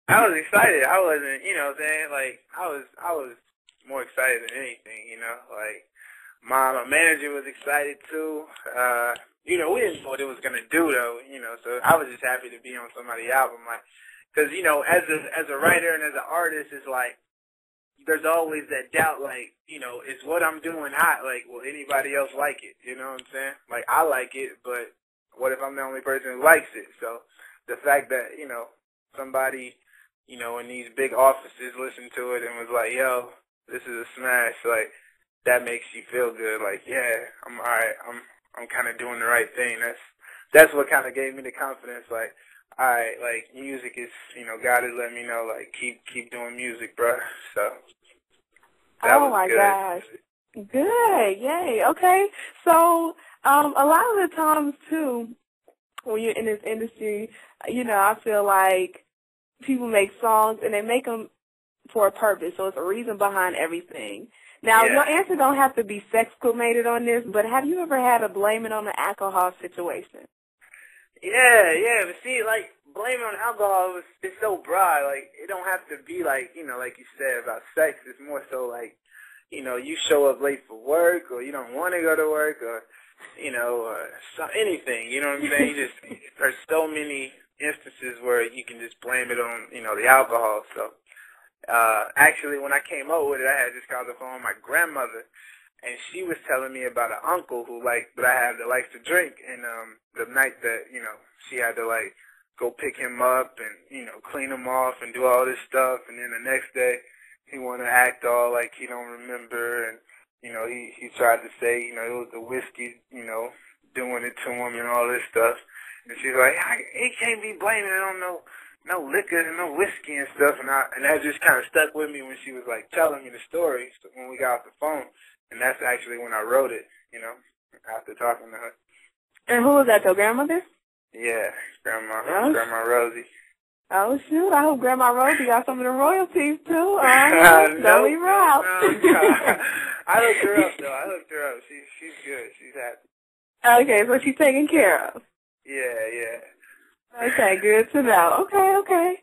I was excited. I wasn't, you know what I'm saying? Like, I was more excited than anything, you know? Like, my manager was excited too. You know, we didn't know what it was going to do though, you know, so I was just happy to be on somebody's album. Like, cause, you know, as a writer and as an artist, it's like, there's always that doubt, like, you know, is what I'm doing hot? Like, will anybody else like it? You know what I'm saying? Like, I like it, but what if I'm the only person who likes it? So the fact that, you know, somebody, you know, in these big offices listened to it and was like, yo, this is a smash, like, that makes you feel good. Like, yeah, I'm all right. I'm kind of doing the right thing. That's what kind of gave me the confidence, like, all right, like, music is, you know, God has let me know, like, keep doing music, bro. So that Oh was my good. gosh. Good. Yay. Okay. So, a lot of the times too, when you're in this industry, you know, I feel like people make songs and they make them for a purpose. So it's a reason behind everything. Now, Yeah. your answer don't have to be sexclamated on this, but have you ever had to blame it on the alcohol situation? Yeah, but see, like, blaming on alcohol is so broad. Like, it don't have to be like, you know, like you said about sex. It's more so like, you know, you show up late for work, or you don't want to go to work, or, you know, anything. You know what I'm saying? There's so many instances where you can just blame it on, you know, the alcohol. So, actually, when I came up with it, I had just called the phone with my grandmother. And she was telling me about an uncle that I have that likes to drink. And the night that, you know, she had to, like, go pick him up and, you know, clean him off and do all this stuff. And then the next day, he wanted to act all like he don't remember. And, you know, he tried to say, you know, it was the whiskey, you know, doing it to him and all this stuff. And she's like, he can't be blaming it on no liquor and no whiskey and stuff. And that just kind of stuck with me when she was, like, telling me the story when we got off the phone. And that's actually when I wrote it, you know, after talking to her. And who was that, your grandmother? Yeah, Grandma Rosie. Oh, shoot. I hope Grandma Rosie got some of the royalties, too. Don't leave her out. No. I hooked her up, though. She's good. She's happy. Okay, so she's taken care of. Yeah. Okay, good to know. Okay.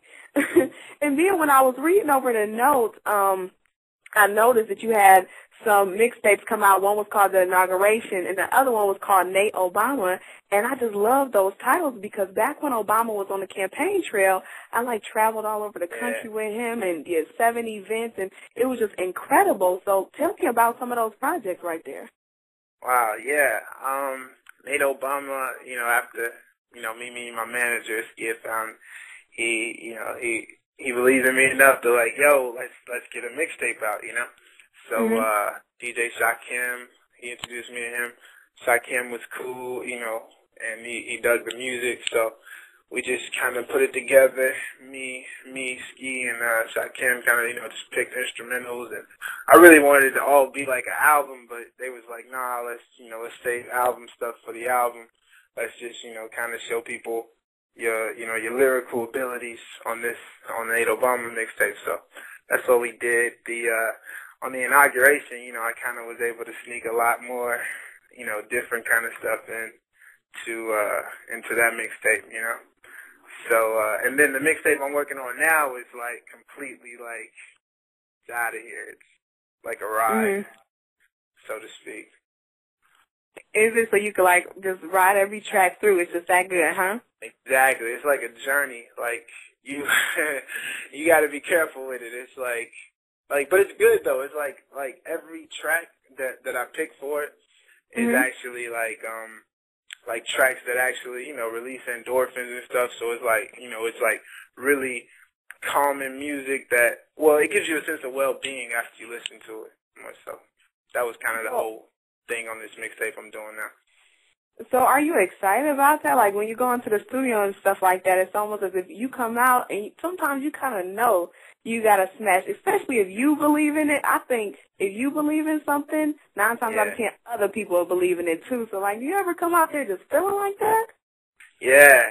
And then when I was reading over the notes, I noticed that you had some mixtapes come out. One was called The Inauguration, and the other one was called Nate Obama. And I just love those titles because back when Obama was on the campaign trail, I, like, traveled all over the country with him and did 7 events, and it was just incredible. So tell me about some of those projects right there. Wow, yeah. Nate Obama, you know, after, you know, me meeting my manager, Skip, he believed in me enough to, like, yo, let's get a mixtape out, you know. So DJ Shakim, he introduced me to him. Shakim was cool, you know, and he dug the music, so we just kind of put it together. Me, Ski, and Shakim kind of, you know, just picked instrumentals, and I really wanted it to all be like an album, but they was like, nah, let's save album stuff for the album. Let's just, you know, kind of show people your lyrical abilities on the Nate Obama mixtape. So that's what we did. On the inauguration, you know, I kind of was able to sneak a lot more, you know, different kind of stuff into that mixtape, you know. So and then the mixtape I'm working on now is like completely like it's out of here. It's like a ride, so to speak. Is it so you can, like, just ride every track through? It's just that good, huh? Exactly. It's like a journey. Like, you got to be careful with it. It's like, but it's good though. It's like every track that I pick for it is actually like tracks that actually, you know, release endorphins and stuff. So it's like, you know, it's like really calming music that, well, it gives you a sense of well-being after you listen to it. So that was kind of the whole thing on this mixtape I'm doing now. So are you excited about that? Like, when you go into the studio and stuff like that, it's almost as if you come out and sometimes you kind of know you got to smash, especially if you believe in it. I think if you believe in something, 9 times out of 10, other people will believe in it too. So, like, do you ever come out there just feeling like that? Yeah,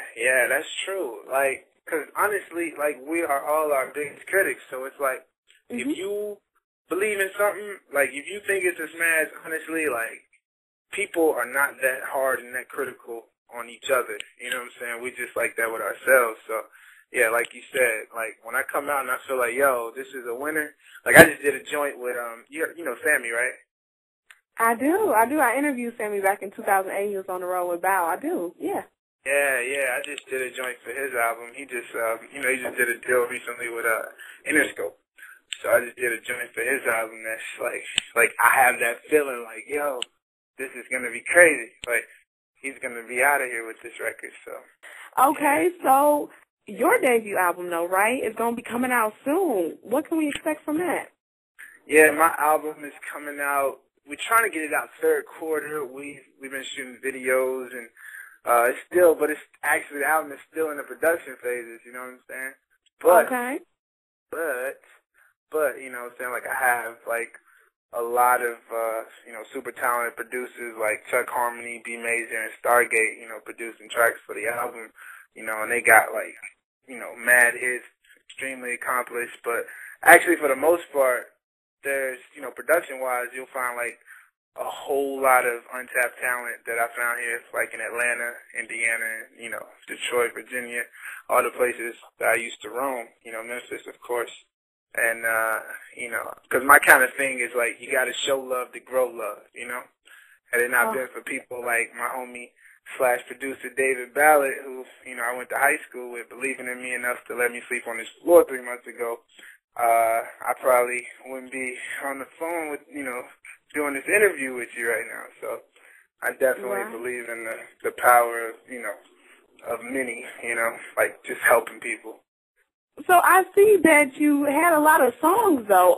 that's true. Like, because honestly, like, we are all our biggest critics. So it's like, if you believe in something, like, if you think it's a smash, honestly, like, people are not that hard and that critical on each other. You know what I'm saying? We just like that with ourselves. So yeah, like you said, like when I come out and I feel like, yo, this is a winner. Like I just did a joint with you know Sammy, right? I do. I interviewed Sammy back in 2008. He was on the road with Bow. I do. Yeah. Yeah. I just did a joint for his album. He just, you know, he just did a deal recently with Interscope. So I just did a joint for his album. That's like I have that feeling, like, yo, this is gonna be crazy. Like he's gonna be out of here with this record. So. Okay, so your debut album, though, right, is gonna be coming out soon. What can we expect from that? Yeah, my album is coming out. We're trying to get it out third quarter. We've been shooting videos and it's actually the album is still in the production phases. You know what I'm saying? Okay. But you know what I'm saying? Like I have like a lot of you know super talented producers like Chuck Harmony, B Major, and Stargate. You know, producing tracks for the album. You know, and they got like you know mad hits, extremely accomplished. But actually, for the most part, there's, you know, production-wise, you'll find, like, a whole lot of untapped talent that I found here, like in Atlanta, Indiana, you know, Detroit, Virginia, all the places that I used to roam, you know, Memphis, of course. And, you know, because my kind of thing is, like, you got to show love to grow love, you know? Had it not been for people like my homie / producer David Ballard, who, you know, I went to high school with, believing in me enough to let me sleep on his floor 3 months ago, I probably wouldn't be on the phone with, you know, doing this interview with you right now. So I definitely believe in the power of, you know, of many, you know, like just helping people. So I see that you had a lot of songs, though.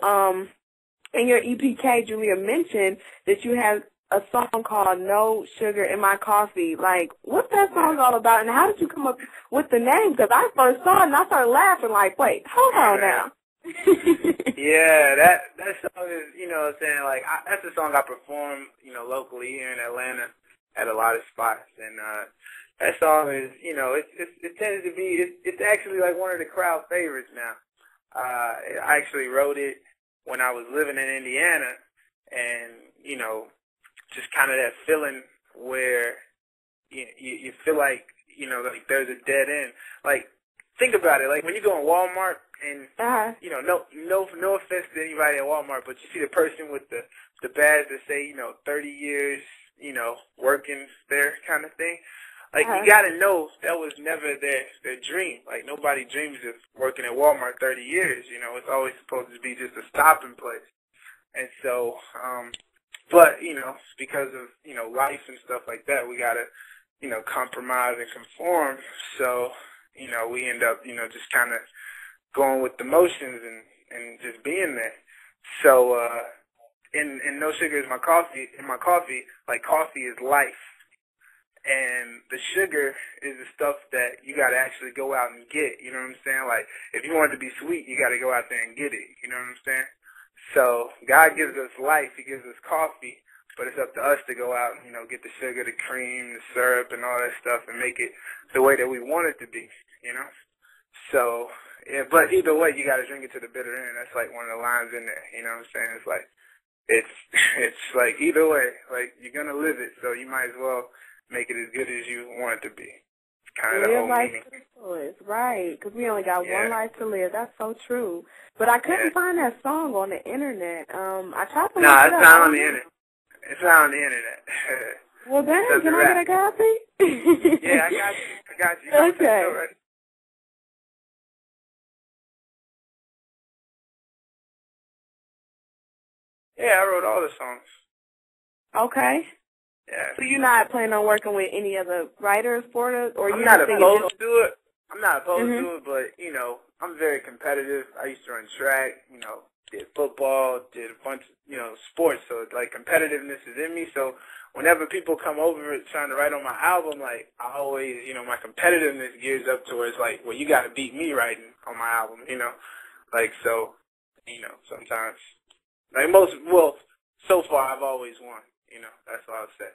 In your EPK, Julia mentioned that you had a song called No Sugar in My Coffee. Like, what's that song all about, and how did you come up with the name? Because I first saw it, and I started laughing like, wait, hold on now. Yeah, that song is, you know what I'm saying, like, that's a song I perform, you know, locally here in Atlanta at a lot of spots, and that song is, you know, it tends to be, it's actually like one of the crowd favorites now. I actually wrote it when I was living in Indiana, and, you know, just kind of that feeling where you feel like, you know, like there's a dead end. Like, think about it, like when you go in Walmart and, you know, no offense to anybody at Walmart, but you see the person with the badge that say, you know, 30 years, you know, working there kind of thing. Like, you got to know that was never their dream. Like, nobody dreams of working at Walmart 30 years, you know. It's always supposed to be just a stopping place. And so, but, you know, because of, you know, life and stuff like that, we got to, you know, compromise and conform. So, you know, we end up, you know, just kind of going with the motions and just being there. So, in No Sugar in my coffee, like coffee is life. And the sugar is the stuff that you got to actually go out and get, you know what I'm saying? Like, if you want it to be sweet, you got to go out there and get it, you know what I'm saying? So, God gives us life, He gives us coffee, but it's up to us to go out and, you know, get the sugar, the cream, the syrup, and all that stuff and make it the way that we want it to be, you know? So, yeah, but either way, you got to drink it to the bitter end. That's like one of the lines in there, you know what I'm saying? It's like, it's like either way, like, you're going to live it, so you might as well make it as good as you want it to be. It's kind of the whole meaning. Right, because we only got one life to live. That's so true. But I couldn't find that song on the internet. I tried to look it up. It's not on the internet. It's not on the internet. Well, then, can I get a copy? Yeah, I got you. Okay. All right. Yeah, I wrote all the songs. Okay. Yeah. So you're not planning on working with any other writers for it, or I'm not opposed to it. I'm not opposed to it, but you know, I'm very competitive. I used to run track. You know, did football, did a bunch of, you know, sports. So like competitiveness is in me. So whenever people come over trying to write on my album, like I always, you know, my competitiveness gears up towards like, well, you got to beat me writing on my album. You know, like so, you know, sometimes like so far I've always won. You know, that's what I'll say.